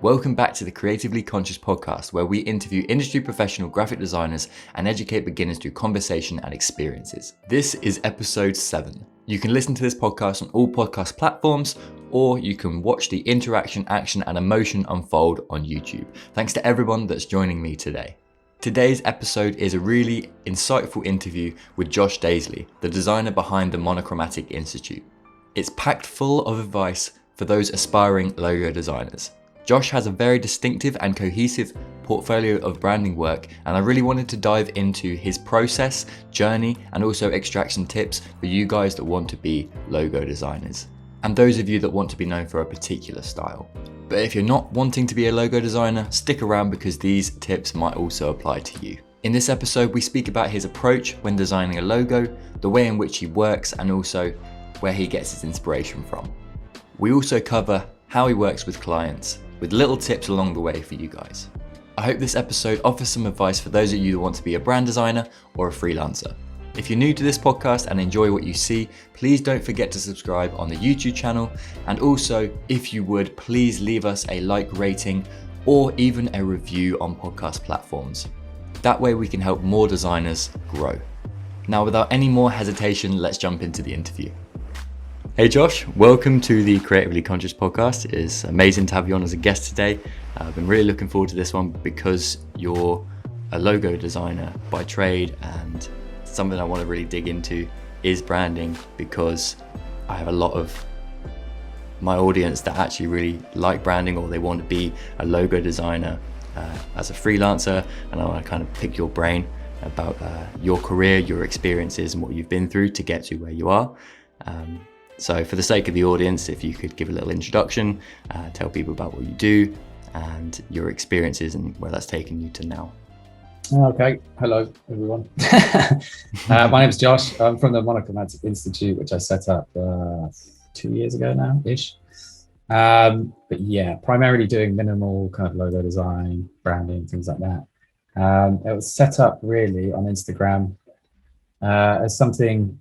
Welcome back to the Creatively Conscious podcast, where we interview industry professional graphic designers and educate beginners through conversation and experiences. This is episode 7. You can listen to this podcast on all podcast platforms, or you can watch the interaction, action, and emotion unfold on YouTube. Thanks to everyone that's joining me today. Today's episode is a really insightful interview with Josh Dazeley, the designer behind the Monochromatic Institute. It's packed full of advice for those aspiring logo designers. Josh has a very distinctive and cohesive portfolio of branding work, and I really wanted to dive into his process, journey, and also extract some tips for you guys that want to be logo designers, and those of you that want to be known for a particular style. But if you're not wanting to be a logo designer, stick around because these tips might also apply to you. In this episode, we speak about his approach when designing a logo, the way in which he works, and also where he gets his inspiration from. We also cover how he works with clients, with little tips along the way for you guys. I hope this episode offers some advice for those of you that want to be a brand designer or a freelancer. If you're new to this podcast and enjoy what you see, please don't forget to subscribe on the YouTube channel. And also, if you would, please leave us a like rating or even a review on podcast platforms. That way we can help more designers grow. Now, without any more hesitation, let's jump into the interview. Hey Josh, welcome to the Creatively Conscious podcast. It's amazing to have you on as a guest today. I've been really looking forward to this one because you're a logo designer by trade, and something I want to really dig into is branding, because I have a lot of my audience that actually really like branding, or they want to be a logo designer as a freelancer, and I want to kind of pick your brain about your career, your experiences, and what you've been through to get to where you are. So for the sake of the audience, if you could give a little introduction, tell people about what you do and your experiences and where that's taken you to now. Okay, hello everyone. My name is Josh. I'm from the Monochromatic Institute, which I set up 2 years ago now-ish. But yeah, primarily doing minimal kind of logo design, branding, things like that. It was set up really on Instagram as something,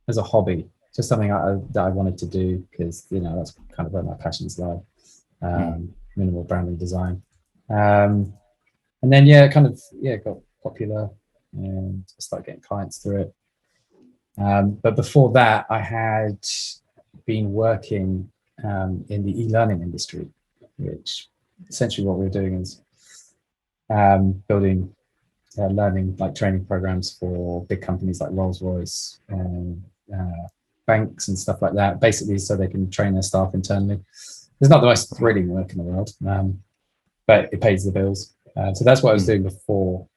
as a hobby. Just something that I wanted to do because, you know, that's kind of where my passions lie. Minimal branding design. And then, got popular and started getting clients through it. But before that, I had been working in the e-learning industry, which essentially what we're doing is building learning, like training programs for big companies like Rolls-Royce and banks and stuff like that, basically so they can train their staff internally. It's not the most thrilling work in the world, but it pays the bills. So that's what I was doing before.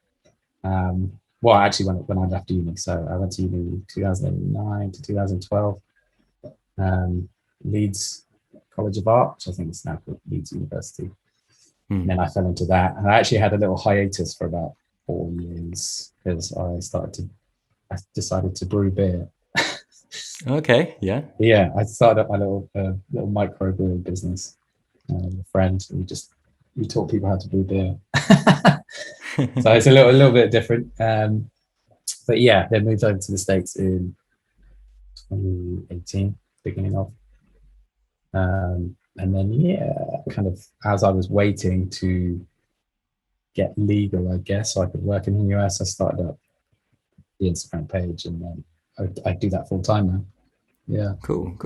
Actually, when I left uni. So I went to uni 2009 to 2012. Leeds College of Art, which I think is now called Leeds University. And then I fell into that. And I actually had a little hiatus for about 4 years because I decided to brew beer. Okay, yeah. Yeah, I started up my little micro-brewing business with a friend. We taught people how to brew beer. So it's a little bit different. But yeah, they moved over to the States in 2018, beginning of. And then, kind of as I was waiting to get legal, I guess, so I could work in the US, I started up the Instagram page, and then I do that full time now. Yeah. Cool.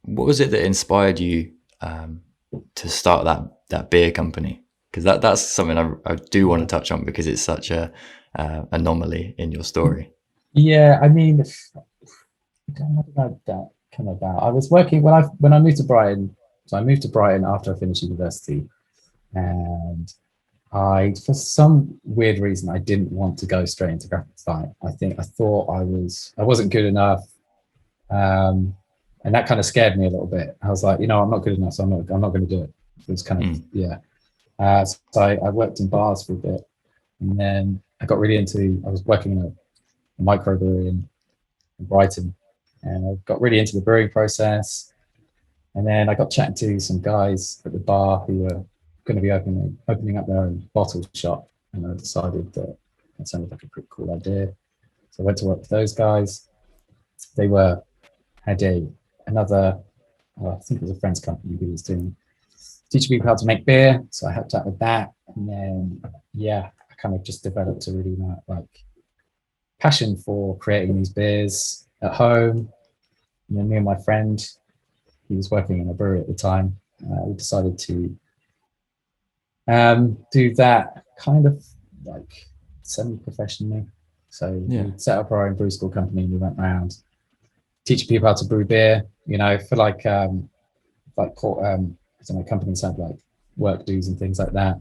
What was it that inspired you to start that beer company? Because that's something I do want to touch on, because it's such a anomaly in your story. Yeah, I mean, I don't know how that came about. I was working when I moved to Brighton. So I moved to Brighton after I finished university, and for some weird reason, I didn't want to go straight into graphic design. I thought I wasn't good enough. And that kind of scared me a little bit. I was like, I'm not good enough, so I'm not going to do it. It was kind of, so I worked in bars for a bit, and then I got really I was working in a microbrewery in Brighton, and I got really into the brewing process. And then I got chatting to some guys at the bar who were going to be opening up their own bottle shop, and I decided that sounded like a pretty cool idea. So I went to work with those guys. They had another, I think it was a friend's company who was doing teaching people how to make beer. So I helped out with that. And then, yeah, I kind of just developed a really like passion for creating these beers at home. And then me and my friend, he was working in a brewery at the time, we decided to do that kind of like semi-professionally. So we set up our own brew school company, and we went around teaching people how to brew beer, you know, for like I don't know, companies have like work dues and things like that.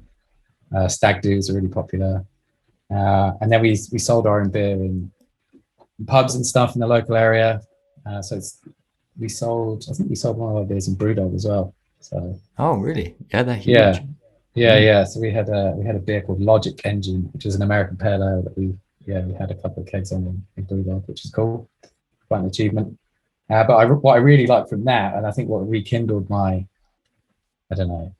Stag dues are really popular. And then we sold our own beer in pubs and stuff in the local area. I think we sold one of our beers in Brewdog as well. So oh, really? Yeah, they're huge. Yeah. So we had a beer called Logic Engine, which is an American pale ale that we had a couple of kegs on in Brewdog, which is cool, quite an achievement. But what I really liked from that, and I think what rekindled my, I don't know,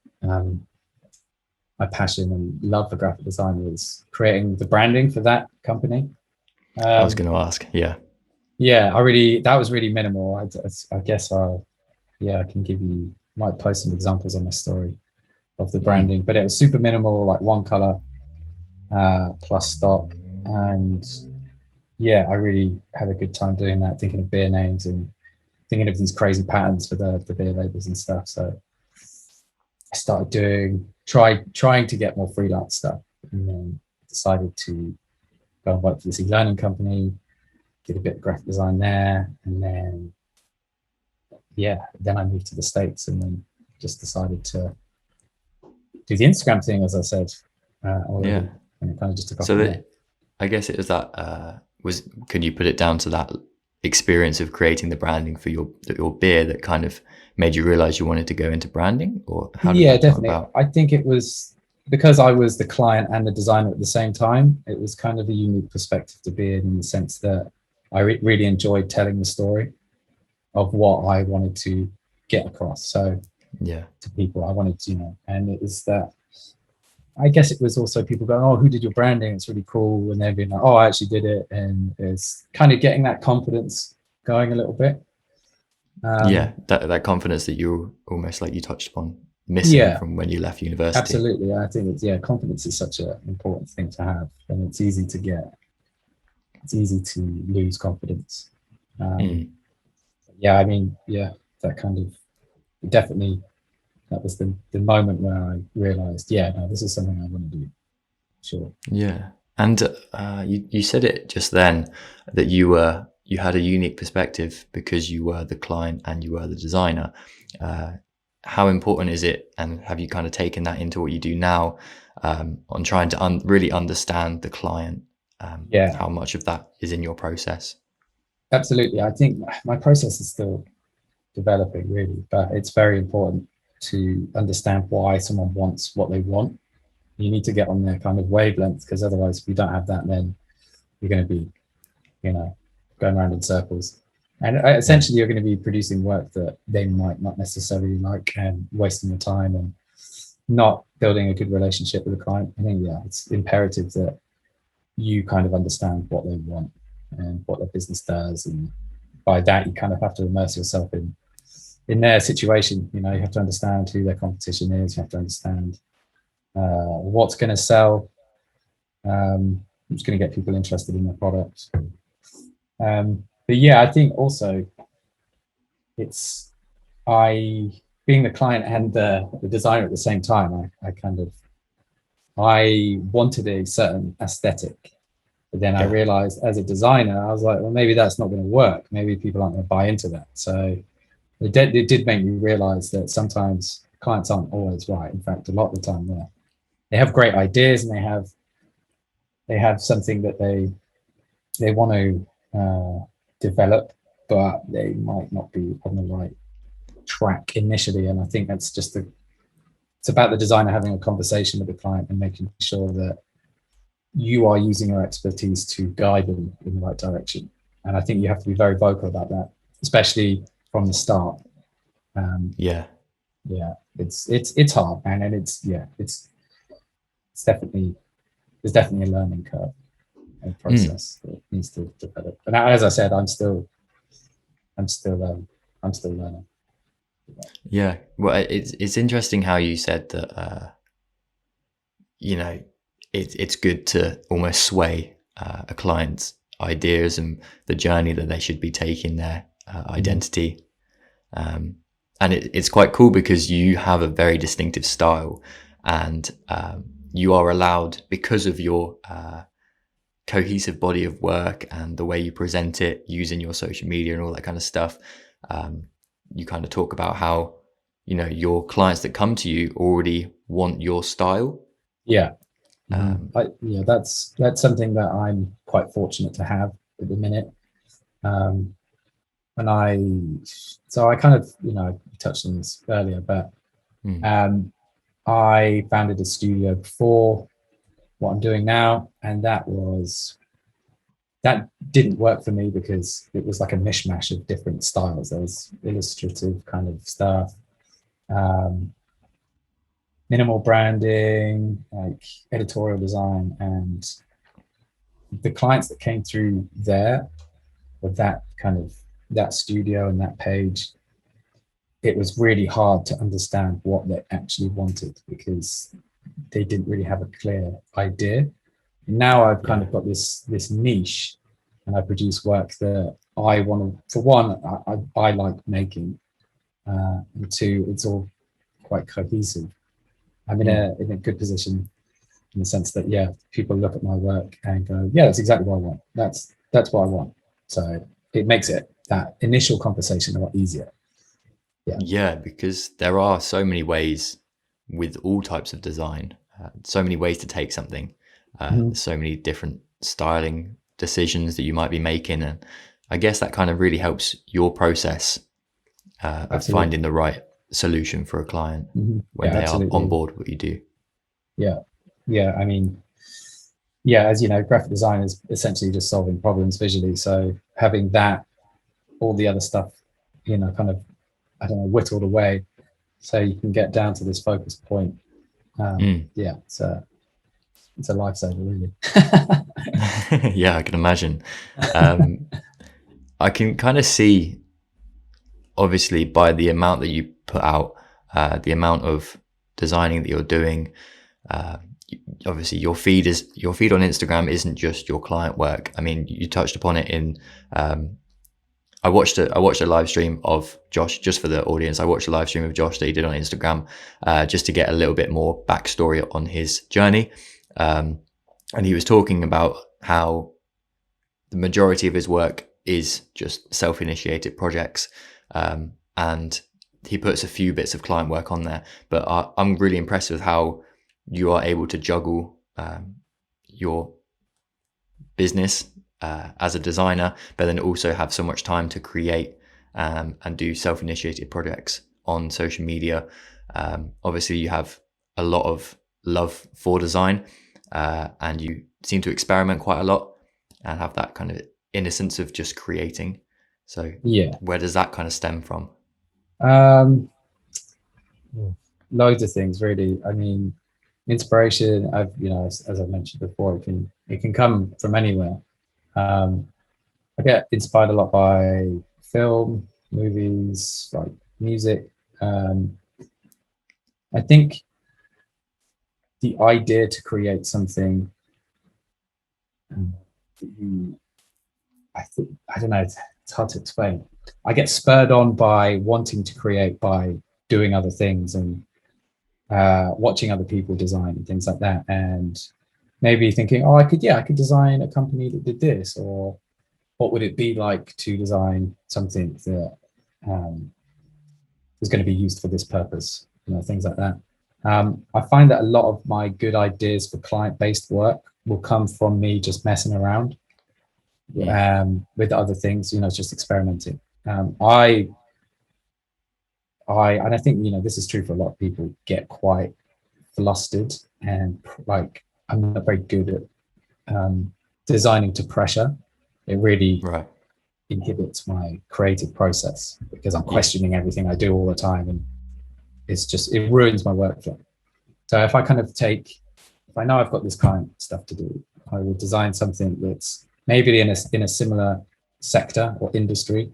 my passion and love for graphic design was creating the branding for that company. I was going to ask, yeah. Yeah, that was really minimal. I guess I can might post some examples on my story of the branding, but it was super minimal, like one color plus stock. And yeah, I really had a good time doing that, thinking of beer names and thinking of these crazy patterns for the beer labels and stuff. So I started trying to get more freelance stuff, and then decided to go and work for this e-learning company, did a bit of graphic design there, and then I moved to the States, and then just decided to do the Instagram thing, as I said already, and it kind of just took off. So I guess it was that can you put it down to that experience of creating the branding for your beer that kind of made you realize you wanted to go into branding, or how did that definitely come about? I think it was because I was the client and the designer at the same time. It was kind of a unique perspective to be in the sense that I really enjoyed telling the story of what I wanted to get across. So to people, I wanted to, and it was that, I guess it was also people going, oh, who did your branding? It's really cool. And they're being like, oh, I actually did it. And it's kind of getting that confidence going a little bit. That confidence that you almost, like you touched upon, missing from when you left university. Absolutely. I think confidence is such an important thing to have, and it's easy to lose confidence. That kind of definitely, that was the moment where I realized, this is something I want to do. Sure. Yeah. And you said it just then that you had a unique perspective because you were the client and you were the designer. How important is it, and have you kind of taken that into what you do now, on trying to really understand the client? How much of that is in your process? Absolutely. I think my process is still developing, really, but it's very important to understand why someone wants what they want. You need to get on their kind of wavelength, because otherwise, if you don't have that, then you're going to be, going around in circles. And essentially, you're going to be producing work that they might not necessarily like, and wasting your time and not building a good relationship with the client. I think, it's imperative that you kind of understand what they want and what their business does. And by that, you kind of have to immerse yourself in their situation. You have to understand who their competition is. You have to understand what's going to sell, who's going to get people interested in their product. But I think also it's being the client and the designer at the same time. I wanted a certain aesthetic, but then I realized as a designer, I was like, well, maybe that's not going to work. Maybe people aren't going to buy into that. So it did make me realize that sometimes clients aren't always right. In fact, a lot of the time they have great ideas, and they have something that they want to develop, but they might not be on the right track initially. And I think that's just it's about the designer having a conversation with the client and making sure that you are using your expertise to guide them in the right direction. And I think you have to be very vocal about that, especially from the start. It's hard, man, and it's definitely a learning curve and process that needs to develop. And as I said, I'm still learning. Yeah. Well, it's interesting how you said that, you know, it's good to almost sway a client's ideas and the journey that they should be taking, their Mhm. identity. Um, and it's quite cool because you have a very distinctive style, and you are allowed, because of your cohesive body of work and the way you present it using your social media and all that kind of stuff. Um, you kind of talk about how, your clients that come to you already want your style. Yeah. Um, Yeah, that's something that I'm quite fortunate to have at the minute. Um, and I kind of, touched on this earlier, but mm, um, I founded a studio before what I'm doing now, and that didn't work for me because it was like a mishmash of different styles. There was illustrative kind of stuff, um, minimal branding, like editorial design, and the clients that came through there with that studio and that page, it was really hard to understand what they actually wanted because they didn't really have a clear idea. Now I've kind yeah, of got this niche, and I produce work that I want to. For one, I like making, and two, it's all quite cohesive. I'm in mm, a good position in the sense that, yeah, people look at my work and go, yeah, that's exactly what I want. That's what I want. So it makes it that initial conversation a lot easier. Yeah. yeah. Because there are so many ways with all types of design, so many ways to take something, Mhm. so many different styling decisions that you might be making, and I guess that kind of really helps your process of Absolutely. finding the right solution for a client when Yeah, they are on absolutely. board with what you do. Yeah. Yeah. I mean, yeah, as you know, graphic design is essentially just solving problems visually. So having that, all the other stuff, kind of, I don't know, whittled away so you can get down to this focus point. Mm. Yeah, it's a lifesaver, really. Yeah, I can imagine. Um, I can kind of see, obviously, by the amount that you put out, the amount of designing that you're doing. Uh, Obviously, your feed on Instagram isn't just your client work. I mean, you touched upon it in. I watched a live stream of Josh, just for the audience. I watched a live stream of Josh that he did on Instagram, just to get a little bit more backstory on his journey. And he was talking about how the majority of his work is just self-initiated projects, and he puts a few bits of client work on there. But I'm really impressed with how you are able to juggle your business as a designer, but then also have so much time to create and do self-initiated projects on social media. Obviously, you have a lot of love for design, and you seem to experiment quite a lot and have that kind of innocence of just creating. So, Yeah. where does that kind of stem from? Um, Loads of things, really. I mean, inspiration, as I mentioned before, it can come from anywhere. Um, I get inspired a lot by film, movies, like music. Um, I think the idea to create something that you, I don't know, it's hard to explain. I get spurred on by wanting to create by doing other things and watching other people design and things like that, and maybe thinking, oh, I could design a company that did this, or what would it be like to design something that is going to be used for this purpose, things like that. I find that a lot of my good ideas for client-based work will come from me just messing around Mm, with other things, just experimenting. And I think this is true for a lot of people. Get quite flustered and like I'm not very good at designing to pressure. It really right. inhibits my creative process because I'm Yeah. questioning everything I do all the time, and it ruins my workflow. So if I know I've got this client stuff to do, I will design something that's maybe in a similar sector or industry,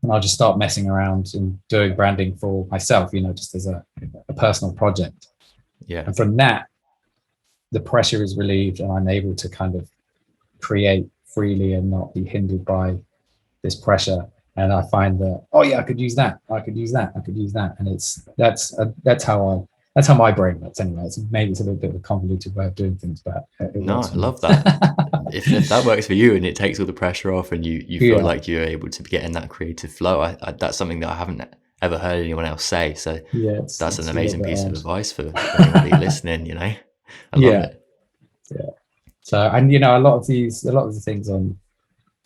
and I'll just start messing around and doing branding for myself, just as a personal project. Yeah. And from that, the pressure is relieved, and I'm able to kind of create freely and not be hindered by this pressure. And I find that, oh yeah, I could use that, I could use that, I could use that. And that's how my brain works anyway. Maybe it's a little bit of a convoluted way of doing things, but no, I love that. if that works for you and it takes all the pressure off, and you feel like you're able to get in that creative flow, I that's something that I haven't ever heard anyone else say. So yeah, that's an amazing piece of advice for anybody listening. I love it. Yeah. So, and a lot of the things on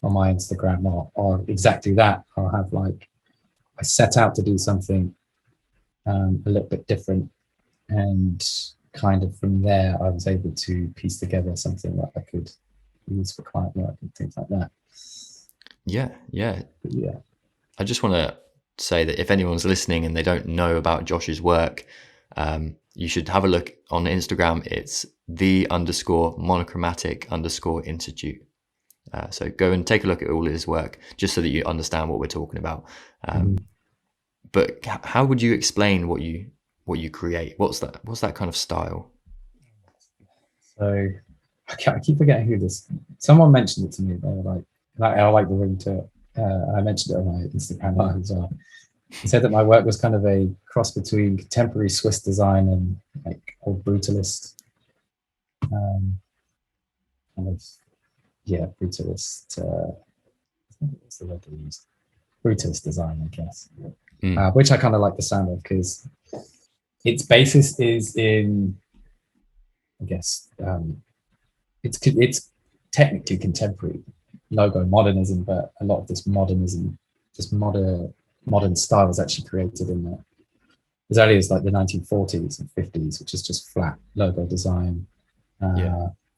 my Instagram are exactly that. I'll have I set out to do something a little bit different, and kind of from there I was able to piece together something that I could use for client work and things like that. Yeah. I just want to say that if anyone's listening and they don't know about Josh's work, you should have a look on Instagram. It's _Monochromatic _Institute. So go and take a look at all of his work, just so that you understand what we're talking about. But how would you explain what you create? What's that kind of style? So I keep forgetting who someone mentioned it to me. They were like I like the ring to it. I mentioned it on my Instagram live as well. He said that my work was kind of a cross between contemporary Swiss design and old brutalist, brutalist. What's the word they used? Brutalist design, I guess. Which I kind of like the sound of, because its basis is in, I guess, it's technically contemporary logo modernism, but a lot of this modernism, this modern style, was actually created in as early as the 1940s and 50s, which is just flat logo design,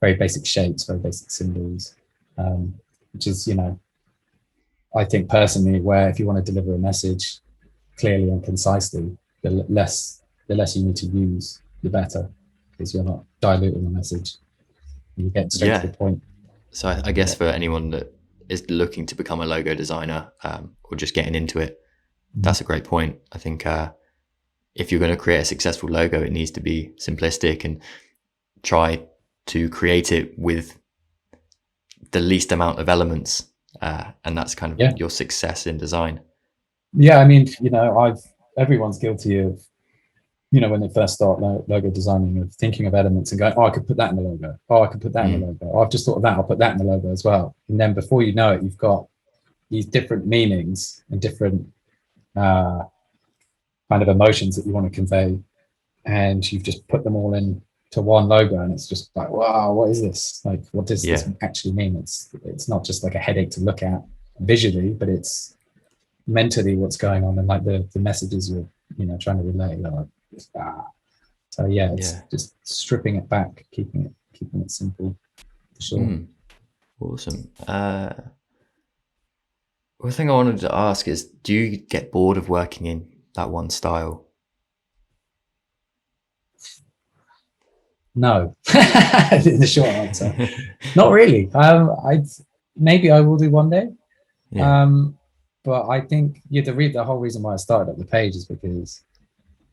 very basic shapes, very basic symbols, which is, I think personally, where if you want to deliver a message clearly and concisely, the less you need to use, the better, because you're not diluting the message. You get straight to the point. So I guess for anyone that is looking to become a logo designer, or just getting into it, that's a great point. I think if you're going to create a successful logo, it needs to be simplistic, and try to create it with the least amount of elements, and that's kind of your success in design. Yeah, I mean, everyone's guilty of, when they first start logo designing, of thinking of elements and going, oh, I could put that in the logo. Oh, I could put that in the logo. Oh, I've just thought of that. I'll put that in the logo as well. And then before you know it, you've got these different meanings and different kind of emotions that you want to convey, and you've just put them all into one logo, and it's just like, wow, what is this? What does this actually mean? It's not just a headache to look at visually, but it's mentally what's going on, and the messages you're trying to relay. So it's just stripping it back, keeping it simple, for sure. Awesome. One thing I wanted to ask is, do you get bored of working in that one style? No. The short answer, not really. Maybe I will do one day. But I think the whole reason why I started up the page is because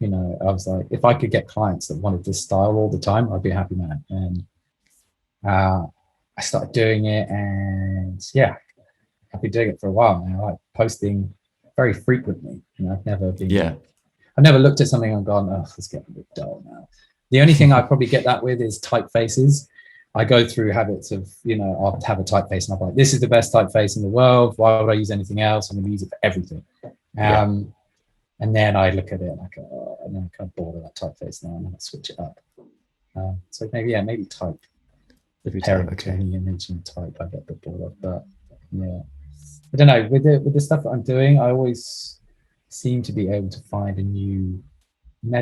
I was like, if I could get clients that wanted this style all the time, I'd be a happy man. And I started doing it, and I've been doing it for a while now, posting very frequently. I've never looked at something and gone, oh, it's getting a bit dull now. The only thing I probably get that with is typefaces. I go through habits of, I'll have a typeface and I'm like, this is the best typeface in the world. Why would I use anything else? I'm going to use it for everything. And then I look at it and I go, oh, and then I'm kind of bored of that typeface now, and then I switch it up. So maybe type. The pairing between the image and type, I get a bit bored of. But I don't know. With the stuff that I'm doing, I always seem to be able to find a new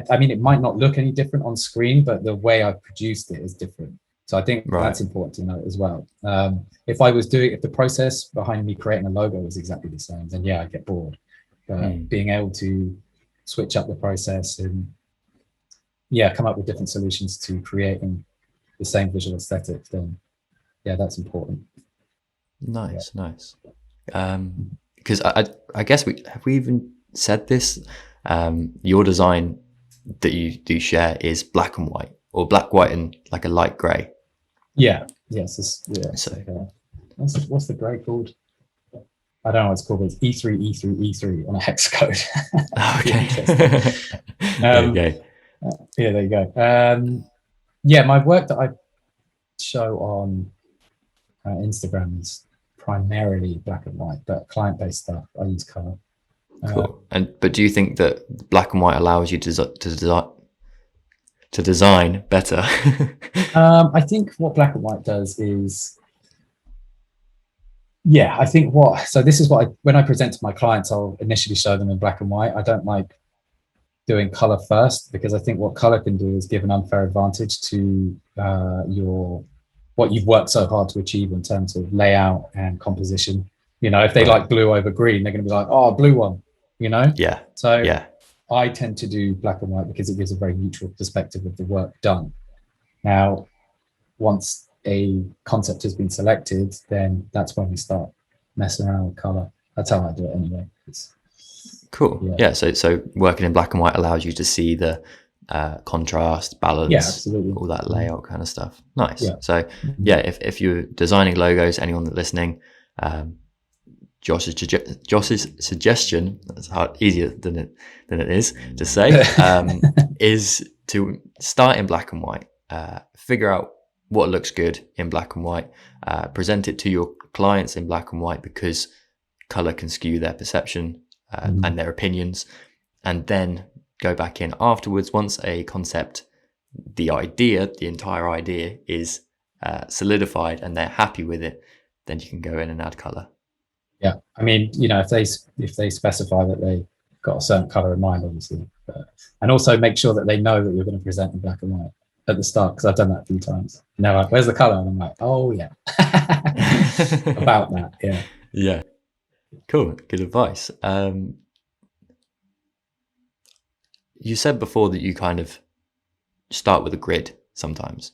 I mean, it might not look any different on screen, but the way I've produced it is different. So I think that's important to note as well. If the process behind me creating a logo was exactly the same, then I get bored. But being able to switch up the process and come up with different solutions to creating the same visual aesthetic, then that's important. Nice. because I guess have we even said this? Your design that you do share is black and white, or black, white, and like a light grey. Yeah. Yes. Yeah. So What's the grey called? I don't know what it's called, but it's E3, E3, E3 on a hex code. okay. There you go. Yeah, there you go. Yeah, my work that I show on Instagram is primarily black and white, but client-based stuff I use color. Cool. But do you think that black and white allows you to design better? I think what black and white does is, yeah, I think so this is what when I present to my clients, I'll initially show them in black and white. I don't like doing color first, because I think what color can do is give an unfair advantage to what you've worked so hard to achieve in terms of layout and composition. If they like blue over green, they're going to be like, oh, blue one, Yeah. So yeah. I tend to do black and white because it gives a very neutral perspective of the work done. Now, once a concept has been selected, then that's when we start messing around with color. That's how I do it anyway. Cool. Yeah. So working in black and white allows you to see the contrast, balance, all that layout kind of stuff. Nice. Yeah. So yeah, if you're designing logos, anyone that's listening, Josh's suggestion, that's easier than it is to say, is to start in black and white, figure out what looks good in black and white, present it to your clients in black and white, because color can skew their perception and their opinions, and then go back in afterwards once a concept, the entire idea is solidified and they're happy with it. Then you can go in and add color. Yeah, I mean, if they specify that they got a certain color in mind, obviously, and also make sure that they know that you're going to present in black and white at the start, because I've done that a few times. And they're like, "Where's the color?" And I'm like, "Oh yeah, about that." Yeah. Yeah. Cool. Good advice. You said before that you kind of start with a grid sometimes,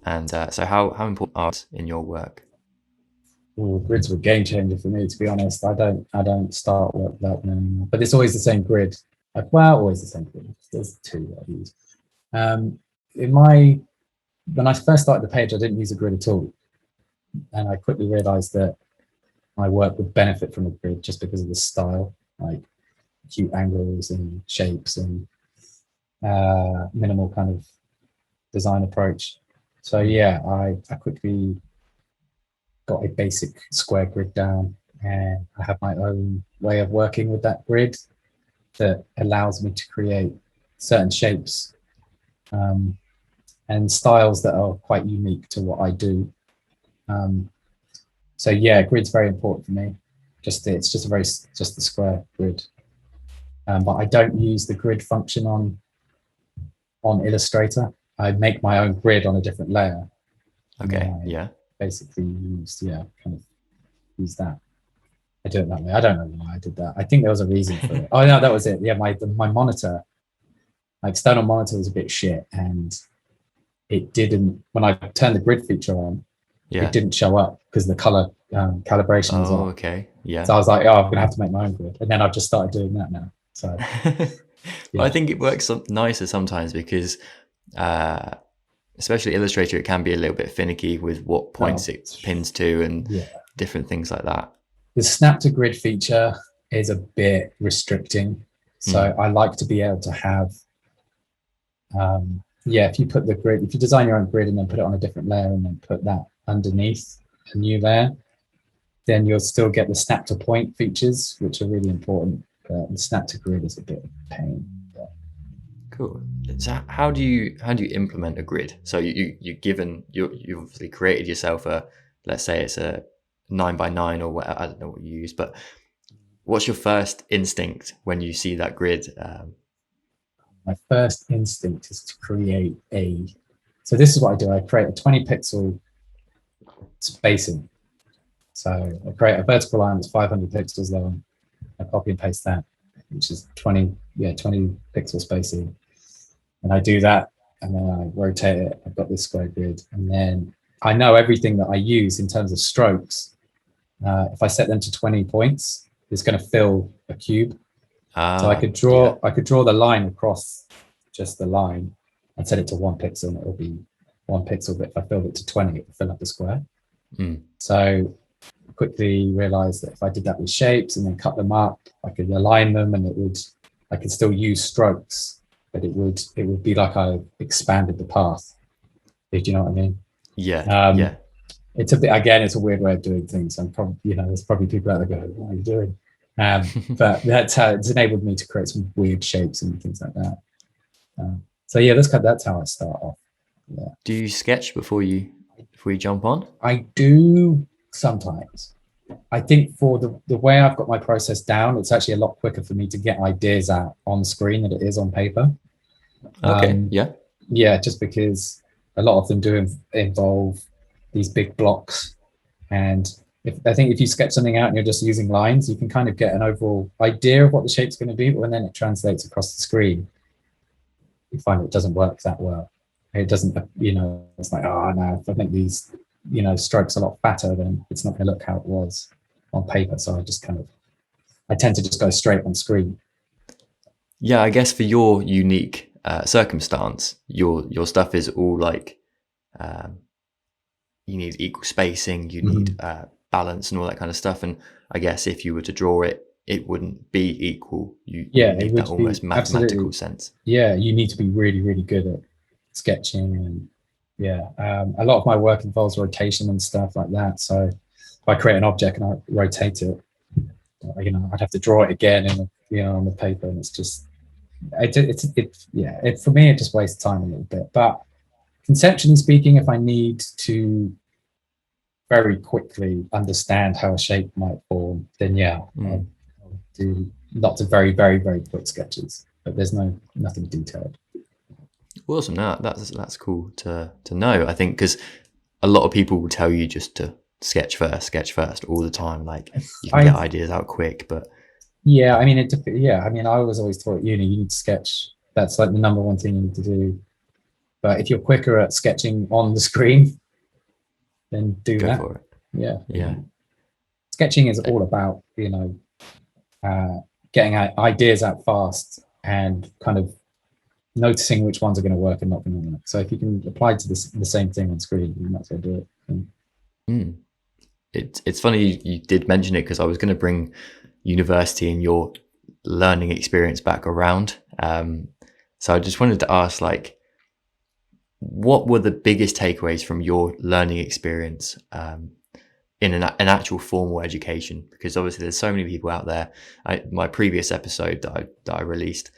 and so how important are in your work? Ooh, grids were a game changer for me, to be honest. I don't start work without them anymore, but it's always the same grid. Always the same grid. There's two that I use. When I first started the page, I didn't use a grid at all, and I quickly realized that my work would benefit from a grid just because of the style, like acute angles and shapes and minimal kind of design approach. So yeah, I quickly got a basic square grid down, and I have my own way of working with that grid that allows me to create certain shapes and styles that are quite unique to what I do. So yeah, grid's very important for me. It's just a square grid, but I don't use the grid function on Illustrator. I make my own grid on a different layer. Okay. Yeah. Basically use that. I do it that way. I don't know why I did that. I think there was a reason for it. Oh no, that was it. Yeah, my monitor, my external monitor was a bit shit, and it didn't, when I turned the grid feature on, it didn't show up because the color calibration was off. Okay. Yeah. So I was like, oh, I'm gonna have to make my own grid, and then I've just started doing that now. So yeah. I think it works nicer sometimes because especially Illustrator, it can be a little bit finicky with what points it pins to and different things like that. The snap to grid feature is a bit restricting. So I like to be able to have, if you put the grid, if you design your own grid and then put it on a different layer and then put that underneath a new layer, then you'll still get the snap to point features, which are really important. The snap to grid is a bit of a pain. Cool. So how do you implement a grid? So you've obviously created yourself let's say it's a 9x9 or whatever, I don't know what you use, but what's your first instinct when you see that grid? My first instinct is to create so this is what I do. I create a 20 pixel spacing. So I create a vertical line that's 500 pixels long. I copy and paste that, which is 20 pixel spacing. And I do that, and then I rotate it. I've got this square grid, and then I know everything that I use in terms of strokes. If I set them to 20 points, is going to fill a cube. So Ah, yeah. I could draw the line across just the line and set it to 1 pixel, and it will be 1 pixel. But if I filled it to 20, it would fill up the square. Mm. So quickly realized that if I did that with shapes and then cut them up, I could align them, and I could still use strokes, but it would be like I expanded the path. Do you know what I mean? Yeah, Um, yeah. it's a bit, again, it's a weird way of doing things. I'm probably, there's probably people out there going, what are you doing? But that's how it's enabled me to create some weird shapes and things like that. So yeah, that's how I start off. Yeah. Do you sketch before you jump on? I do sometimes. I think for the way I've got my process down, it's actually a lot quicker for me to get ideas out on screen than it is on paper. Okay, yeah. Yeah, just because a lot of them do involve these big blocks. And I think if you sketch something out and you're just using lines, you can kind of get an overall idea of what the shape's going to be, but when then it translates across the screen, you find it doesn't work that well. It doesn't, it's like, oh no, if I think these, strokes a lot fatter, then it's not going to look how it was on paper. So I tend to just go straight on screen. Yeah, I guess for your unique circumstance, your stuff is all like you need equal spacing, you need balance and all that kind of stuff. And I guess if you were to draw it, it wouldn't be equal. You need that almost mathematical sense. Yeah, you need to be really, really good at sketching, and a lot of my work involves rotation and stuff like that. So if I create an object and I rotate it, I'd have to draw it again on the paper, and it's just for me it just wastes time a little bit. But conceptually speaking, if I need to very quickly understand how a shape might form, then I'll do lots of very, very, very quick sketches, but there's nothing detailed. Awesome. No, that's cool to know. I think because a lot of people will tell you just to sketch first all the time. Like you can get ideas out quick, but I was always taught at uni you need to sketch. That's like the number one thing you need to do. But if you're quicker at sketching on the screen, then do go that. for it. Yeah. Sketching is all about getting ideas out fast and kind of noticing which ones are going to work and not going to work. So if you can apply to the same thing on screen, you might as well do it. It's funny you did mention it, because I was going to bring university and your learning experience back around. So I just wanted to ask, like, what were the biggest takeaways from your learning experience in an actual formal education? Because obviously there's so many people out there. My previous episode that I released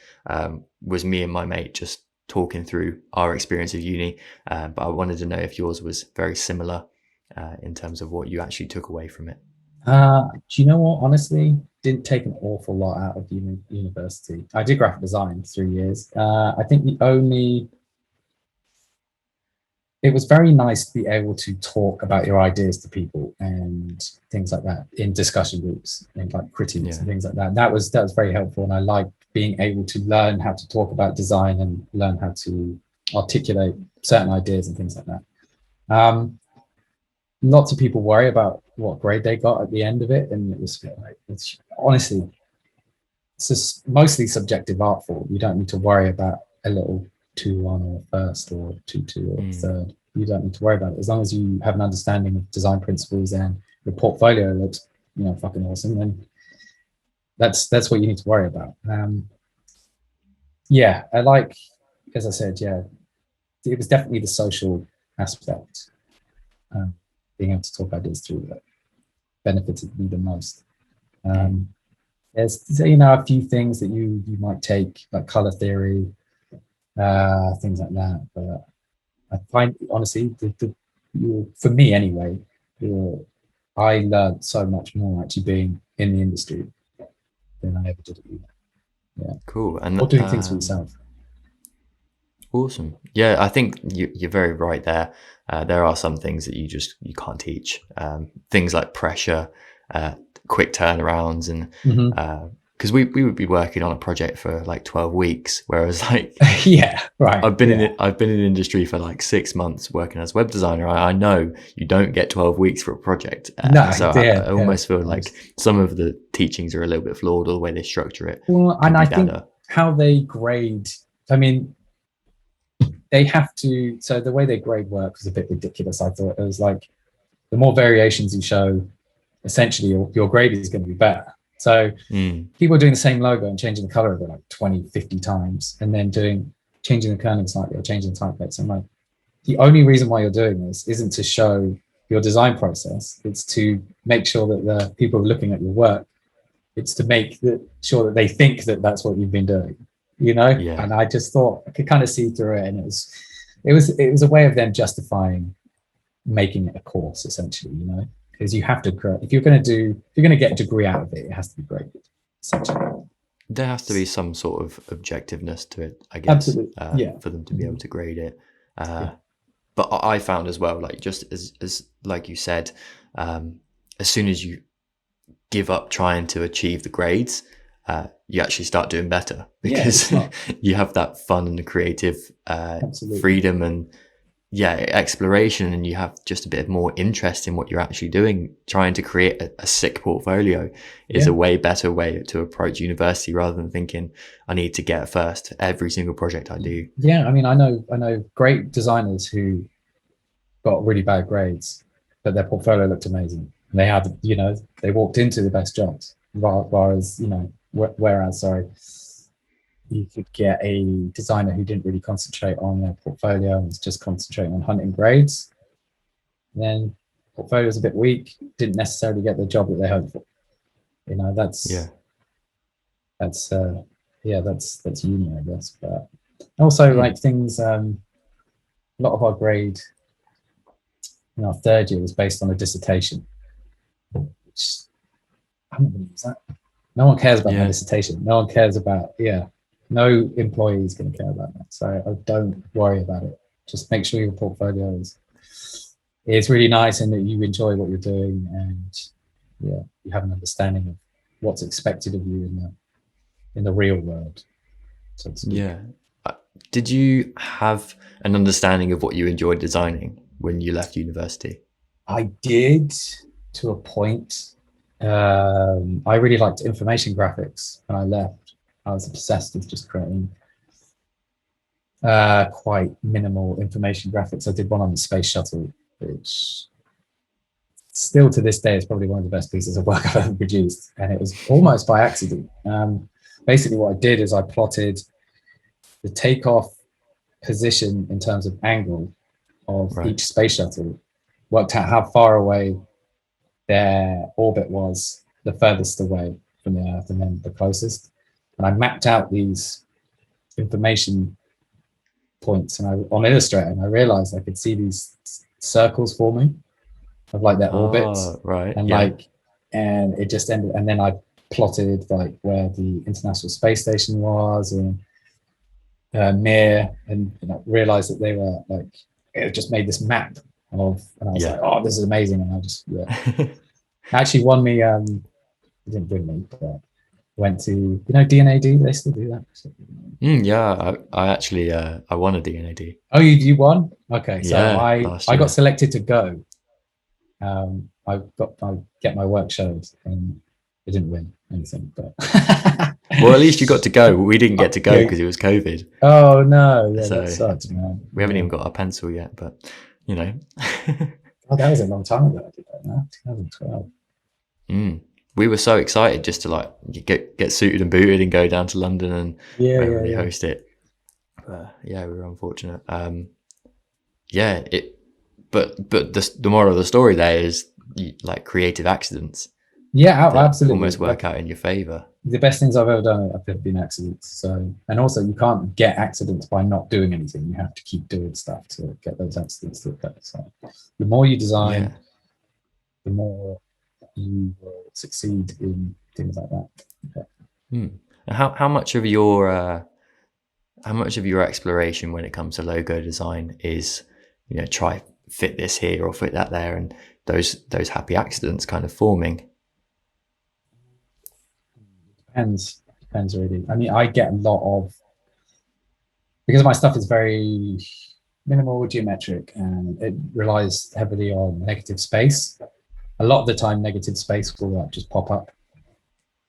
was me and my mate just talking through our experience of uni, but I wanted to know if yours was very similar in terms of what you actually took away from it. Do you know what? Honestly, didn't take an awful lot out of university. I did graphic design 3 years. I think it was very nice to be able to talk about your ideas to people and things like that in discussion groups and like critiques and things like that. That was very helpful, and I liked being able to learn how to talk about design and learn how to articulate certain ideas and things like that. Lots of people worry about what grade they got at the end of it, and it was honestly, it's just mostly subjective art form. You don't need to worry about a little 2-1 or first or 2-2 or third. You don't need to worry about it as long as you have an understanding of design principles and your portfolio looks fucking awesome. Then that's what you need to worry about. I like, as I said, it was definitely the social aspect. Being able to talk ideas through that benefited me the most. There's a few things that you might take, like color theory, things like that. But I find, honestly, for me anyway, I learned so much more actually being in the industry than I ever did at uni. Yeah. Cool. And or doing things for yourself. Awesome. Yeah, I think you're very right there. There are some things that you can't teach. Things like pressure, quick turnarounds, and because we would be working on a project for like 12 weeks, whereas like Yeah, right. I've been in industry for like 6 months working as a web designer. I know you don't get 12 weeks for a project. No, So yeah, I almost feel like some of the teachings are a little bit flawed, or the way they structure it well, could and be I better. think how they grade, I mean, they have to, so the way they grade work was a bit ridiculous. I thought it was like, the more variations you show, essentially your grade is going to be better. So people are doing the same logo and changing the color of it like 20, 50 times, and then changing the kerning slightly or changing the typeface. I'm like, the only reason why you're doing this isn't to show your design process. It's to make sure that the people looking at your work, it's to make sure that they think that that's what you've been doing, you know? Yeah. And I just thought I could kind of see through it. And it was a way of them justifying making it a course, essentially, you know? Because you have to create, if you're going to get a degree out of it, it has to be graded, essentially. There has to be some sort of objectiveness to it, I guess. Absolutely. For them to be able to grade it. But I found as well, like, just as like you said, as soon as you give up trying to achieve the grades, you actually start doing better, because you have that fun and the creative freedom and exploration, and you have just a bit more interest in what you're actually doing. Trying to create a sick portfolio is a way better way to approach university, rather than thinking I need to get first for every single project I do. Yeah, I mean, I know great designers who got really bad grades, but their portfolio looked amazing. And they had, you know, they walked into the best jobs. Whereas, you know, you could get a designer who didn't really concentrate on their portfolio and was just concentrating on hunting grades. And then portfolio was a bit weak, didn't necessarily get the job that they hoped for. You know, that's uni, I guess. But also like things, a lot of our grade in our third year was based on a dissertation, which I'm not going to use that. No one cares about my dissertation. No one cares about, no employee is going to care about that. So I don't worry about it. Just make sure your portfolio is really nice and that you enjoy what you're doing, and you have an understanding of what's expected of you in the real world. So did you have an understanding of what you enjoyed designing when you left university? I did, to a point. I really liked information graphics when I left. I was obsessed with just creating quite minimal information graphics. I did one on the space shuttle, which still to this day is probably one of the best pieces of work I've ever produced. And it was almost by accident. Basically what I did is I plotted the takeoff position in terms of angle of each space shuttle, worked out how far away their orbit was, the furthest away from the Earth, and then the closest. And I mapped out these information points on Illustrator, and I realized I could see these circles forming of like their orbits. And it just ended. And then I plotted like where the International Space Station was and Mir, and I realized that they were like, it just made this map of, and I was like, oh, this is amazing. And I just actually won me, it didn't win me, but went to, you know, DNAD, they still do that. I actually I won a DNAD. Oh, you won? Okay, so I got selected to go. I get my work showed, and I didn't win anything, but well, at least you got to go. We didn't get to go because it was COVID. Oh no, so that sucks, man. We haven't even got our pencil yet, but you know. Oh, that was a long time ago. I did that now, 2012. We were so excited just to like get suited and booted and go down to London and really host it. But we were unfortunate. But the moral of the story there is like creative accidents. Yeah, absolutely. Almost work out in your favor. The best things I've ever done have been accidents. So, and also you can't get accidents by not doing anything. You have to keep doing stuff to get those accidents to occur. So the more you design, the more you will succeed in things like that. How much of your exploration when it comes to logo design is, you know, try fit this here or fit that there, and those happy accidents kind of forming? Depends really. I mean, I get a lot of, because my stuff is very minimal geometric and it relies heavily on negative space. A lot of the time, negative space will like just pop up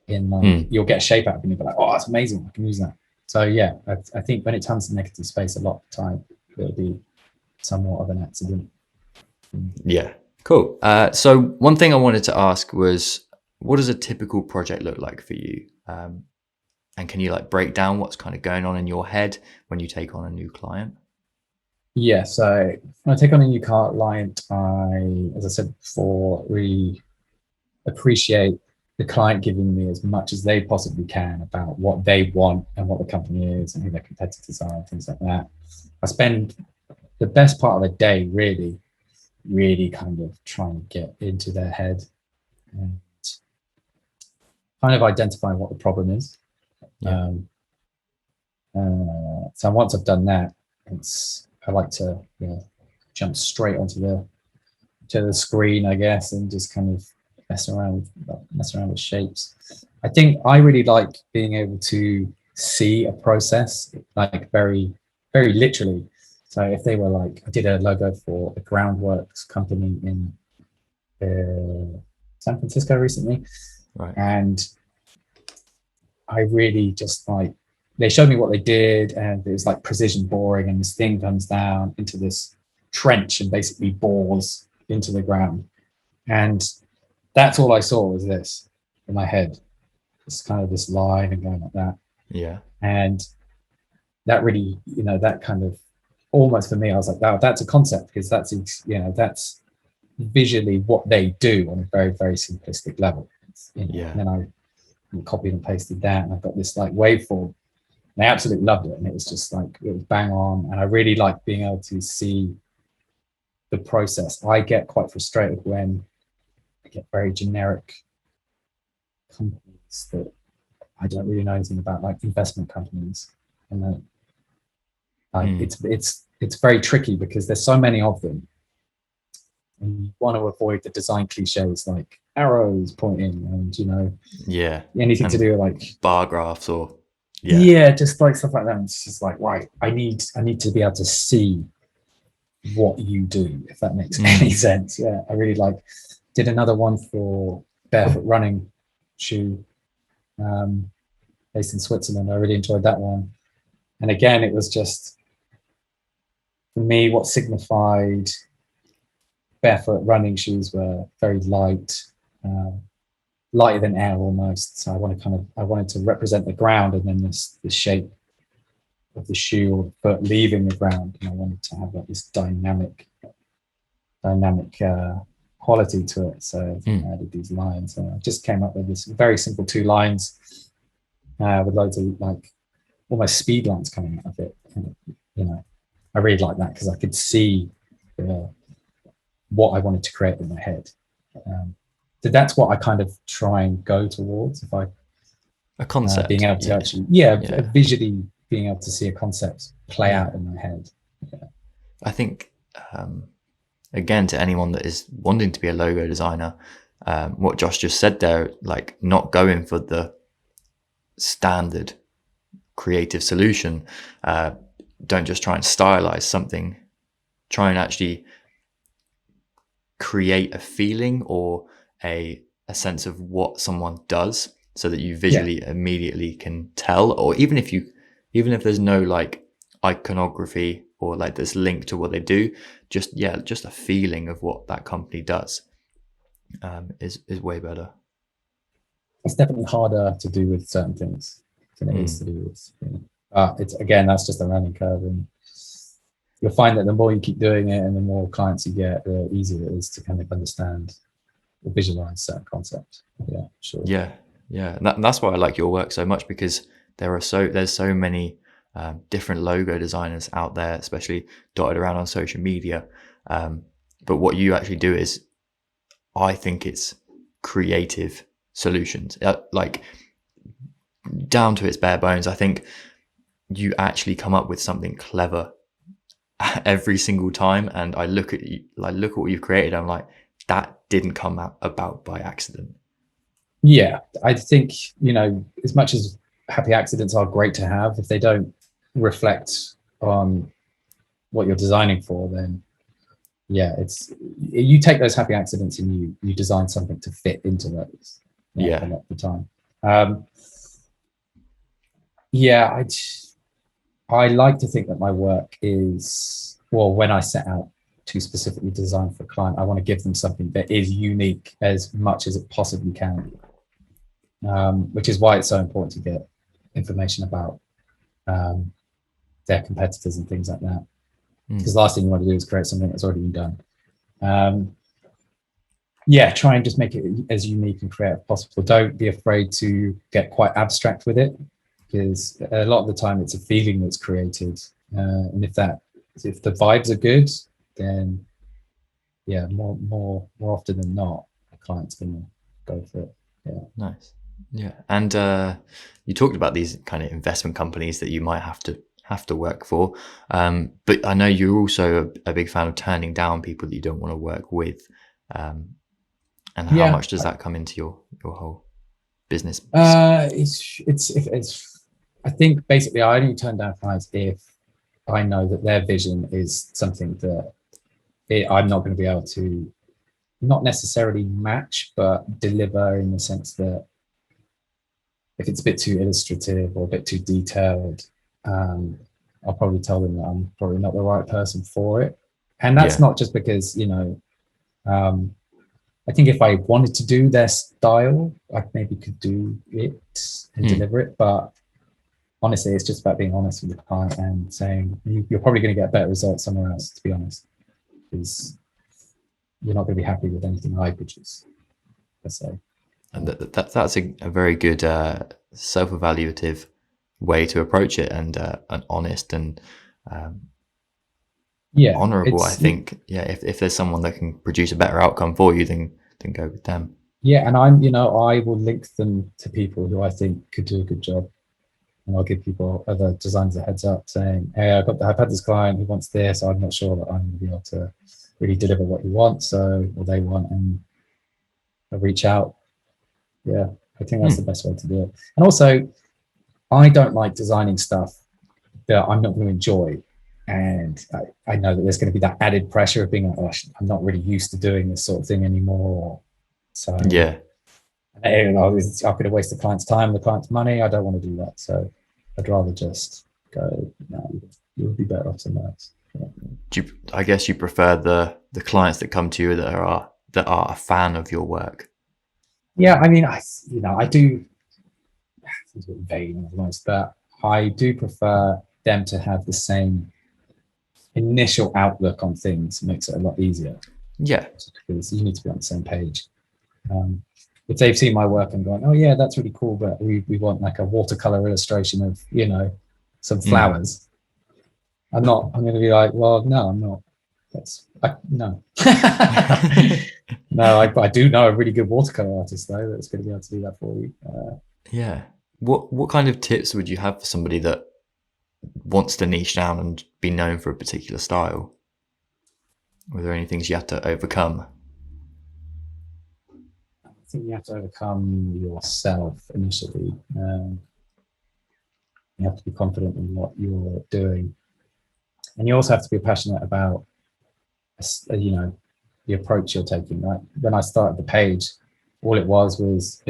in like, you'll get a shape out of it and you'll be like, oh, that's amazing, I can use that. So yeah, I think when it comes to negative space, a lot of the time it'll be somewhat of an accident. Yeah, cool. So one thing I wanted to ask was, what does a typical project look like for you? And can you like break down what's kind of going on in your head when you take on a new client? Yeah, so when I take on a new client, as I said before, really appreciate the client giving me as much as they possibly can about what they want and what the company is and who their competitors are and things like that. I spend the best part of the day really kind of trying to get into their head and kind of identify what the problem is. Yeah. So once I've done that, I like to jump straight onto the screen, I guess, and just kind of mess around with shapes. I think I really like being able to see a process like very, very literally. So if they were like, I did a logo for a groundworks company in San Francisco recently, Right. and I really just like, they showed me what they did, and it was like precision boring, and this thing comes down into this trench and basically bores into the ground. And that's all I saw was this in my head. It's kind of this line and going like that. Yeah. And that really, that kind of almost for me, I was like, wow, that's a concept, because that's visually what they do on a very, very simplistic level. Yeah. And then I copied and pasted that, and I got this like waveform. And I absolutely loved it. And it was just like, it was bang on. And I really like being able to see the process. I get quite frustrated when I get very generic companies that I don't really know anything about, like investment companies. And then it's very tricky because there's so many of them. And you want to avoid the design cliches like arrows pointing and anything and to do with like bar graphs or just like stuff like that. And it's just like, right, I need to be able to see what you do, if that makes any sense. Yeah, I really did another one for barefoot running shoe based in Switzerland. I really enjoyed that one. And again, it was just, for me, what signified barefoot running shoes were very light, lighter than air almost. So I wanted to represent the ground, and then the shape of the shoe or the foot leaving the ground. And I wanted to have like this dynamic quality to it. So I added these lines. And I just came up with this very simple 2 lines with loads of like almost speed lines coming out of it. And, I really like that because I could see what I wanted to create in my head. So that's what I kind of try and go towards. If a concept, being able to actually, visually being able to see a concept play out in my head. Yeah. I think, again, to anyone that is wanting to be a logo designer, what Josh just said there, like not going for the standard creative solution, don't just try and stylize something, try and actually create a feeling or a sense of what someone does, so that you visually immediately can tell, or even if there's no like iconography or like this link to what they do, just a feeling of what that company does is way better. It's definitely harder to do with certain things than it is to do with, it's, again, that's just a learning curve, and you'll find that the more you keep doing it and the more clients you get, the easier it is to kind of understand or visualize certain concepts. Yeah, sure. Yeah. And that's why I like your work so much, because there's so many different logo designers out there, especially dotted around on social media. But what you actually do is, I think it's creative solutions, like down to its bare bones. I think you actually come up with something clever every single time. And I look at what you've created. I'm like, that didn't come about by accident. Yeah, I think, as much as happy accidents are great to have, if they don't reflect on what you're designing for, then yeah, you take those happy accidents and you design something to fit into those. Yeah, a Yeah. lot of the time. Um, yeah, I like to think that my work is, well, when I set out to specifically design for a client, I want to give them something that is unique as much as it possibly can be, which is why it's so important to get information about um, their competitors and things like that. Because Mm. the last thing you want to do is create something that's already been done. Yeah, try and just make it as unique and creative as possible. Don't be afraid to get quite abstract with it, because a lot of the time it's a feeling that's created, and if the vibes are good, then yeah, more often than not, a client's gonna go for it. Yeah. Nice. Yeah. And you talked about these kind of investment companies that you might have to work for. But I know you're also a big fan of turning down people that you don't want to work with. Um, and how Yeah. much does that come into your whole business? It's I think basically I only turn down clients if I know that their vision is something that I'm not going to be able to, not necessarily match, but deliver, in the sense that if it's a bit too illustrative or a bit too detailed, um, I'll probably tell them that I'm probably not the right person for it. And that's Yeah. not just because, um, I think if I wanted to do their style, I maybe could do it and Mm. deliver it. But honestly, it's just about being honest with the client and saying you're probably going to get better results somewhere else, to be honest, because you're not going to be happy with anything I produce, per se. And that's a very good self-evaluative way to approach it, and an honest and um, Yeah, honorable. I think, yeah, if there's someone that can produce a better outcome for you, then go with them. yeah, and I will link them to people who I think could do a good job, and I'll give people, other designers, a heads up saying, hey, I've had this client who wants this. I'm not sure that I'm going to be able to really deliver what he wants, or they want, and I reach out. Yeah, I think that's the Mm. best way to do it. And also, I don't like designing stuff that I'm not going to enjoy. And I know that there's going to be that added pressure of being like, oh, I'm not really used to doing this sort of thing anymore. So Yeah. I could have wasted the client's time, the client's money. I don't want to do that. So I'd rather just go, no, you'll be better off somewhere else. Yeah. I guess you prefer the clients that come to you that are a fan of your work. Yeah, I mean, I do. It's a bit vague almost, but I do prefer them to have the same initial outlook on things. It makes it a lot easier, Yeah. because you need to be on the same page. Um, if they've seen my work and gone, oh yeah, that's really cool, but we want like a watercolor illustration of some Mm. flowers. I'm going to be like, well, no, I'm not. No. No, I do know a really good watercolor artist though that's going to be able to do that for you. Yeah. What kind of tips would you have for somebody that wants to niche down and be known for a particular style? Were there any things you had to overcome? I think you have to overcome yourself initially. You have to be confident in what you're doing, and you also have to be passionate about, the approach you're taking. Right? When I started the page, all it was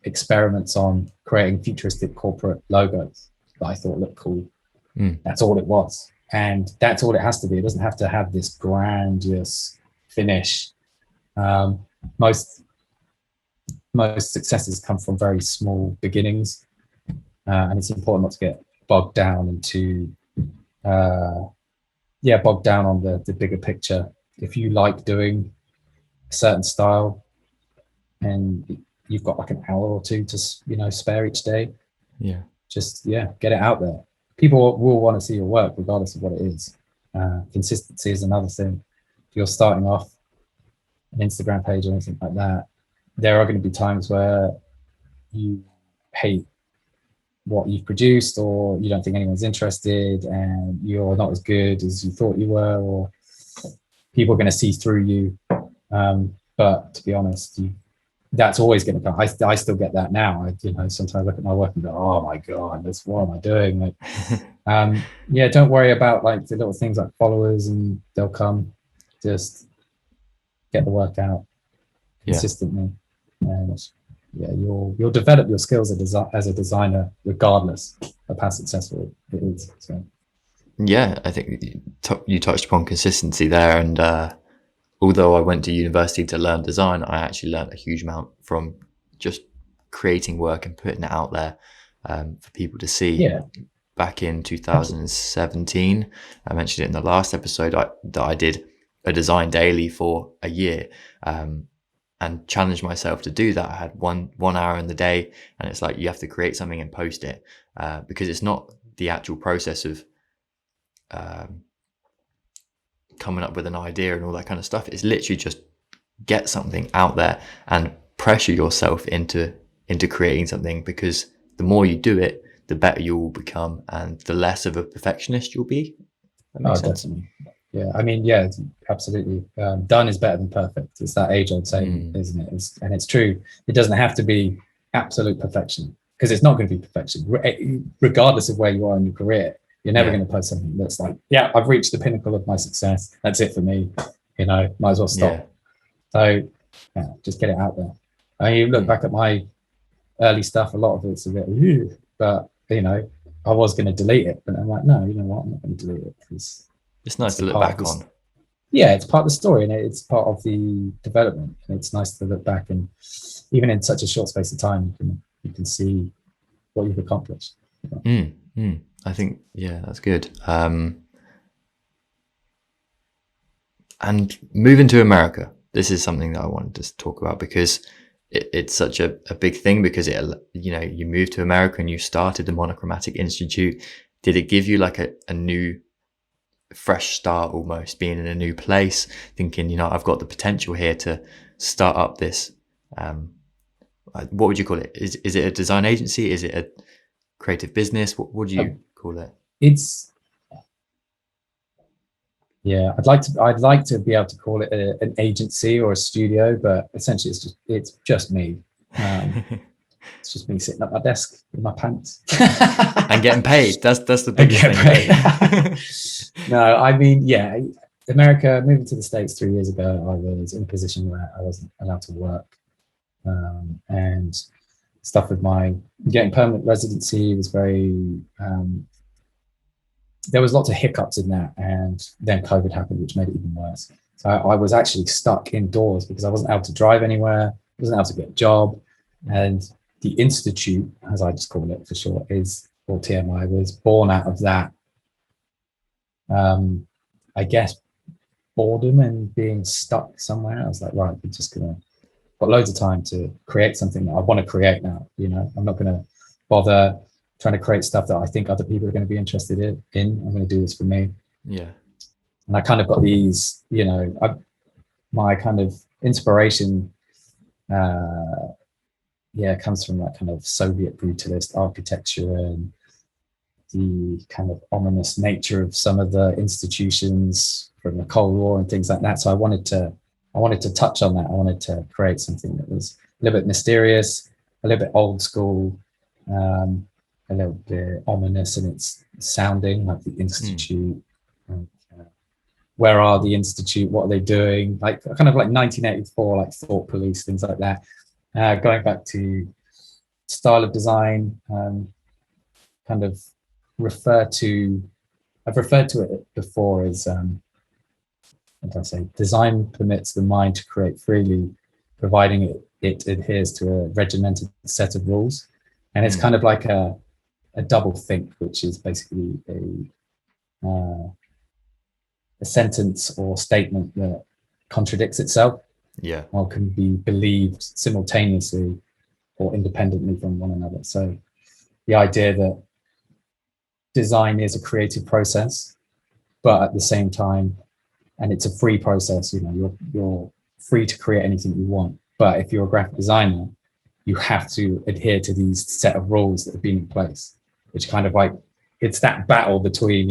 experiments on creating futuristic corporate logos that I thought looked cool. Mm. That's all it was, and that's all it has to be. It doesn't have to have this grandiose finish. Um, most most successes come from very small beginnings, and it's important not to get bogged down into bogged down on the bigger picture. If you like doing a certain style and you've got like an hour or two to spare each day, Yeah. just get it out there. People will want to see your work regardless of what it is. Consistency is another thing. If you're starting off an Instagram page or anything like that, there are going to be times where you hate what you've produced, or you don't think anyone's interested, and you're not as good as you thought you were, or people are going to see through you. But to be honest, that's always going to come. I still get that now. Sometimes I look at my work and go, oh my God, what am I doing? Yeah, don't worry about like the little things like followers, and they'll come. Just get the work out consistently. And yeah, you'll develop your skills as a designer regardless of how successful it is. So yeah, I think you touched upon consistency there, and although I went to university to learn design, I actually learned a huge amount from just creating work and putting it out there for people to see. Yeah. Back in 2017, I mentioned it in the last episode, that I did a design daily for a year, and challenged myself to do that. I had one hour in the day, and it's like you have to create something and post it, because it's not the actual process of coming up with an idea and all that kind of stuff. It's literally just get something out there and pressure yourself into creating something, because the more you do it, the better you will become, and the less of a perfectionist you'll be. That makes sense. Definitely. Yeah, I mean, yeah, absolutely. Done is better than perfect. It's that age-old saying, isn't it? And it's true. It doesn't have to be absolute perfection, because it's not going to be perfection. Regardless of where you are in your career, you're never going to post something that's like, yeah, I've reached the pinnacle of my success. That's it for me. Might as well stop. Yeah. So, yeah, just get it out there. I mean, you look back at my early stuff, a lot of it's a bit, but I was going to delete it, but I'm like, no, you know what? I'm not going to delete it, because it's nice to look back on. Yeah, it's part of the story, and it's part of the development. And it's nice to look back, and even in such a short space of time, you can see what you've accomplished. I think, yeah, that's good. And moving to America, this is something that I wanted to talk about, because it's such a big thing, because you moved to America and you started the Monochromatic Institute. Did it give you like a new, fresh start, almost being in a new place, thinking, I've got the potential here to start up this, what would you call it? Is it a design agency? Is it a creative business? What do you call it? I'd like to be able to call it an agency or a studio, but essentially it's just me. It's just me sitting at my desk with my pants and getting paid. That's the biggest thing. No, I mean, America, moving to the States 3 years ago, I was in a position where I wasn't allowed to work, and stuff with my getting permanent residency was very. There was lots of hiccups in that, and then COVID happened, which made it even worse. So I was actually stuck indoors because I wasn't able to drive anywhere, wasn't able to get a job, and the Institute, as I just call it for short, or TMI, was born out of that. I guess boredom and being stuck somewhere. I was like, right, we're just got loads of time to create something that I want to create now. I'm not going to bother trying to create stuff that I think other people are going to be interested in. I'm going to do this for me. Yeah. And I kind of got these, my kind of inspiration, comes from that kind of Soviet brutalist architecture and the kind of ominous nature of some of the institutions from the Cold War and things like that. So I wanted to touch on that. I wanted to create something that was a little bit mysterious, a little bit old school, a little bit ominous in its sounding, like the Institute. Where are the Institute? What are they doing? Like kind of like 1984, like Thought Police, things like that. Going back to style of design, kind of I've referred to it before as, what did I say? Design permits the mind to create freely, providing it adheres to a regimented set of rules. And it's kind of like a double think, which is basically a sentence or statement that contradicts itself, or can be believed simultaneously or independently from one another. So the idea that design is a creative process, but at the same time, and it's a free process, you're free to create anything you want. But if you're a graphic designer, you have to adhere to these set of rules that have been in place, which kind of like, it's that battle between,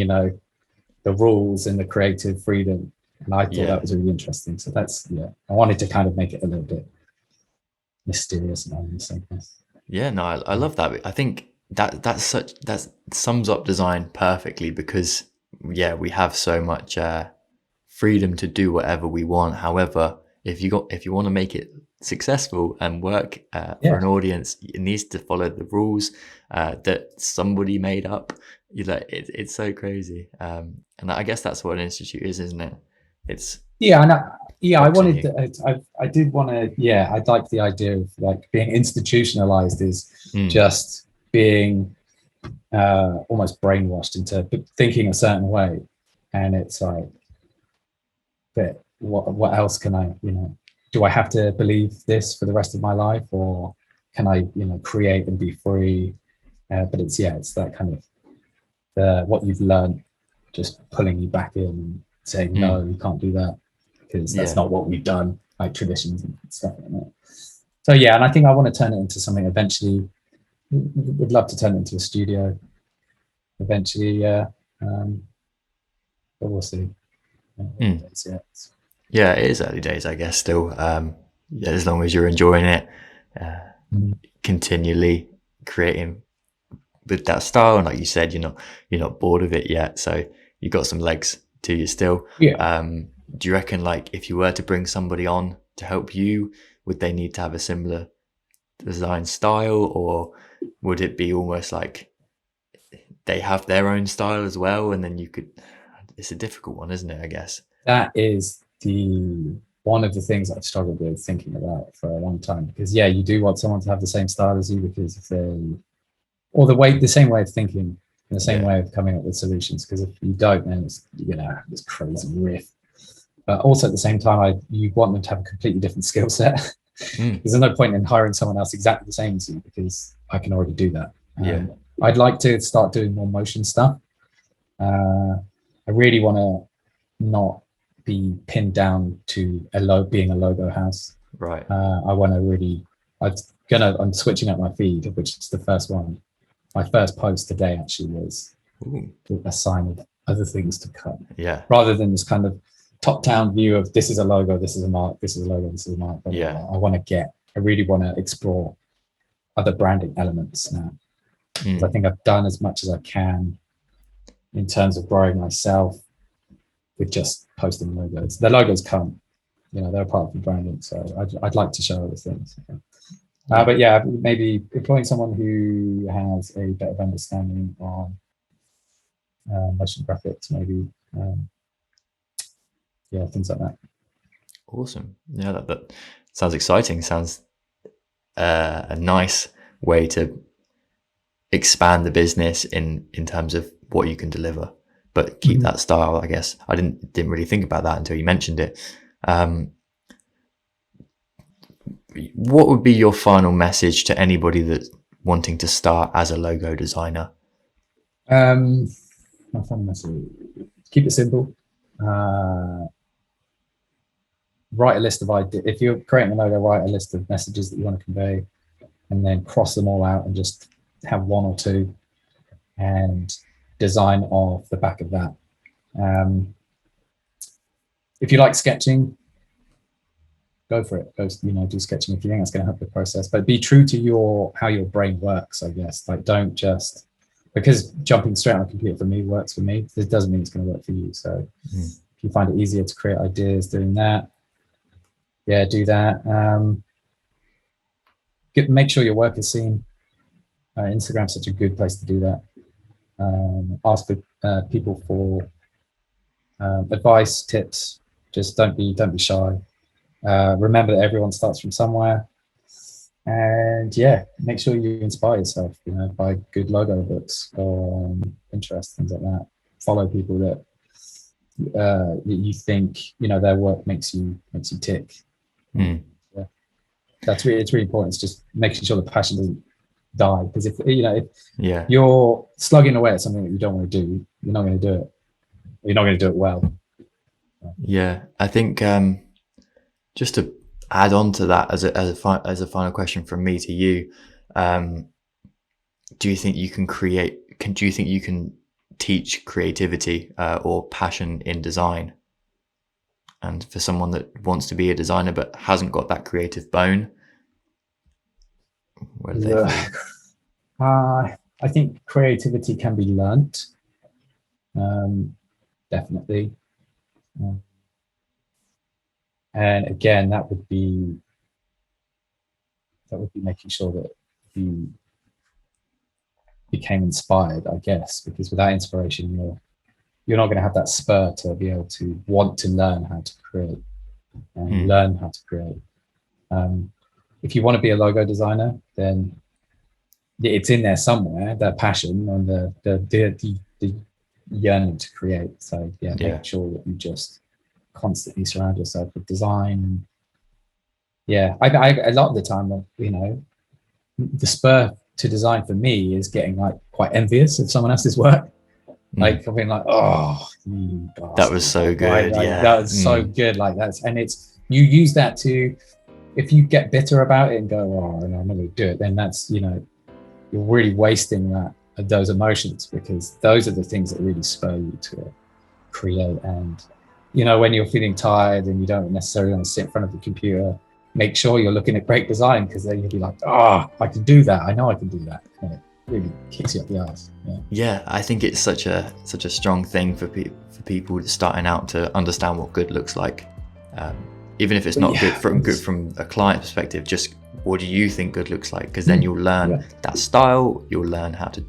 the rules and the creative freedom. And I thought that was really interesting. So that's, I wanted to kind of make it a little bit mysterious and ominous, I guess. Yeah, no, I love that. I think that sums up design perfectly, because yeah, we have so much freedom to do whatever we want. However, if you want to make it successful and work for Yeah. an audience, it needs to follow the rules that somebody made up. It's so crazy, and I guess that's what an institute is, isn't it? It's Yeah, and I boxing wanted you. to, I did want to, yeah, I'd like the idea of like being institutionalized is Mm, just being almost brainwashed into thinking a certain way. And it's like, but what else can I, do I have to believe this for the rest of my life, or can I, create and be free? But it's, yeah, it's that kind of what you've learned just pulling you back in and saying, no, mm, you can't do that because that's yeah. not what we've done, like traditions and stuff like that. So yeah, and I think I want to turn it into something eventually. Would love to turn it into a studio eventually, yeah. But we'll see. Early Mm. days yet. Yeah, it is early days, I guess. Still, yeah, as long as you're enjoying it, uh, Mhm. continually creating with that style, and like you said, you're not bored of it yet, so you've got some legs to you still. Yeah. Do you reckon, like, if you were to bring somebody on to help you, would they need to have a similar design style, or would it be almost like they have their own style as well, and then you could? It's a difficult one, isn't it? I guess. That is the one of the things I've struggled with thinking about for a long time. Because yeah, you do want someone to have the same style as you, because if they, or the same way of thinking, and the same Yeah. way of coming up with solutions. Because if you don't, then you're gonna have this crazy riff. But also at the same time, you want them to have a completely different skill set. Mm. There's no point in hiring someone else exactly the same as you, because I can already do that. Yeah. I'd like to start doing more motion stuff. I really want to not be pinned down to being a logo house. Right. I want to really. I'm switching up my feed, which is the first one. My first post today actually was Ooh. a sign of other things to come, Yeah. rather than this kind of top-down view of this is a logo, this is a mark, this is a logo, this is a mark. Blah, blah, Yeah. blah. I really want to explore other branding elements now, because I Mm. think I've done as much as I can in terms of growing myself with just posting logos. The logos come, they're a part of the branding. So I'd like to show other things. Yeah. But yeah, maybe employing someone who has a better understanding on motion graphics, maybe. Yeah, things like that. Awesome. Yeah, that sounds exciting. Sounds a nice way to expand the business in terms of what you can deliver, but keep Mhm. that style. I guess I didn't really think about that until you mentioned it. What would be your final message to anybody that's wanting to start as a logo designer? My final message: keep it simple. Write a list of ideas. If you're creating a logo, write a list of messages that you want to convey, and then cross them all out and just have one or two, and design off the back of that. Um, if you like sketching, go for it. Go, do sketching if you think that's going to help the process. But be true to how your brain works, I guess. Like, don't just, because jumping straight on a computer for me works for me. This doesn't mean it's going to work for you. So Mm. if you find it easier to create ideas doing that, yeah, do that. Make sure your work is seen. Instagram's such a good place to do that. Ask for people for advice, tips. Just don't be shy. Remember that everyone starts from somewhere, and yeah, make sure you inspire yourself. Buy good logo books or Pinterest, things like that. Follow people that you think their work makes you tick. Mm. Yeah, it's really important. It's just making sure the passion doesn't die, because if Yeah. you're slugging away at something that you don't want to do, you're not going to do it. You're not going to do it well. Yeah. I think just to add on to that as a final question from me to you, um, do you think you can do you think you can teach creativity or passion in design? And for someone that wants to be a designer but hasn't got that creative bone, Where do they fall? I think creativity can be learnt, definitely. And again, that would be making sure that you became inspired, I guess, because without inspiration, you're not going to have that spur to be able to want to learn how to create and learn how to create. If you want to be a logo designer, then it's in there somewhere, that passion and the yearning to create. So make sure that you just constantly surround yourself with design. I a lot of the time, the spur to design for me is getting like quite envious of someone else's work. Like I've been like, oh, that was so good. That was so good. Like you use that to, if you get bitter about it and go, oh, I'm not going to do it, then that's, you're really wasting those emotions, because those are the things that really spur you to create. And, when you're feeling tired and you don't necessarily want to sit in front of the computer, make sure you're looking at great design, because then you'll be like, I can do that. I know I can do that. And it really kicks you up the ass. Yeah, I think it's such a strong thing for people starting out to understand what good looks like. Even if it's not good from a client perspective, just what do you think good looks like? Because then you'll learn that style, you'll learn how to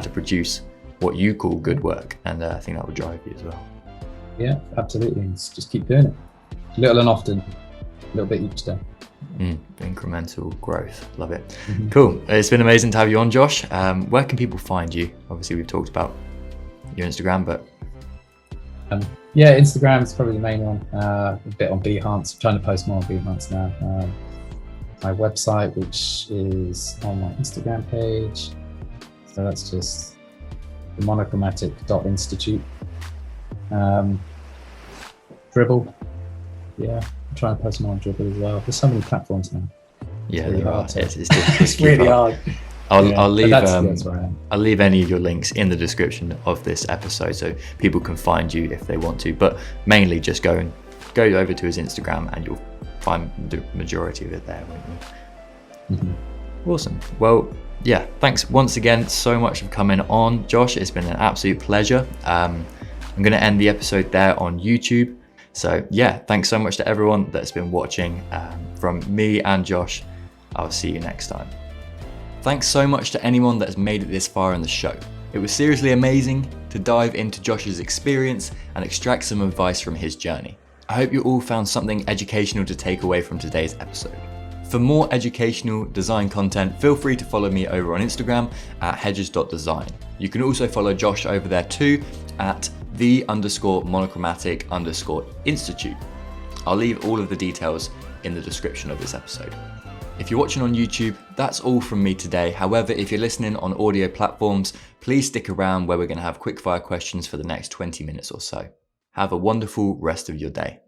produce what you call good work, and I think that will drive you as well. Yeah, absolutely. Just keep doing it, little and often, a little bit each day. Incremental growth, love it. Cool. It's been amazing to have you on, Josh. Where can people find you? Obviously, we've talked about your Instagram, but Instagram is probably the main one. A bit on Behance. I'm trying to post more on Behance now. My website, which is on my Instagram page, so that's just the Monochromatic Institute. Dribble, I'm trying to post more on Dribble as well. There's so many platforms now. It's really hard. It's really hard. I'll leave that's where I am. I'll leave any of your links in the description of this episode so people can find you if they want to, but mainly just go over to his Instagram and you'll find the majority of it there, won't you? Awesome. Well, thanks once again so much for coming on, Josh. It's been an absolute pleasure. I'm going to end the episode there on YouTube. So thanks so much to everyone that's been watching. From me and Josh, I'll see you next time. Thanks so much to anyone that has made it this far in the show. It was seriously amazing to dive into Josh's experience and extract some advice from his journey. I hope you all found something educational to take away from today's episode. For more educational design content, feel free to follow me over on Instagram at hedges.design. You can also follow Josh over there too at the_monochromatic_institute. I'll leave all of the details in the description of this episode. If you're watching on YouTube, that's all from me today. However, if you're listening on audio platforms, please stick around where we're going to have quickfire questions for the next 20 minutes or so. Have a wonderful rest of your day.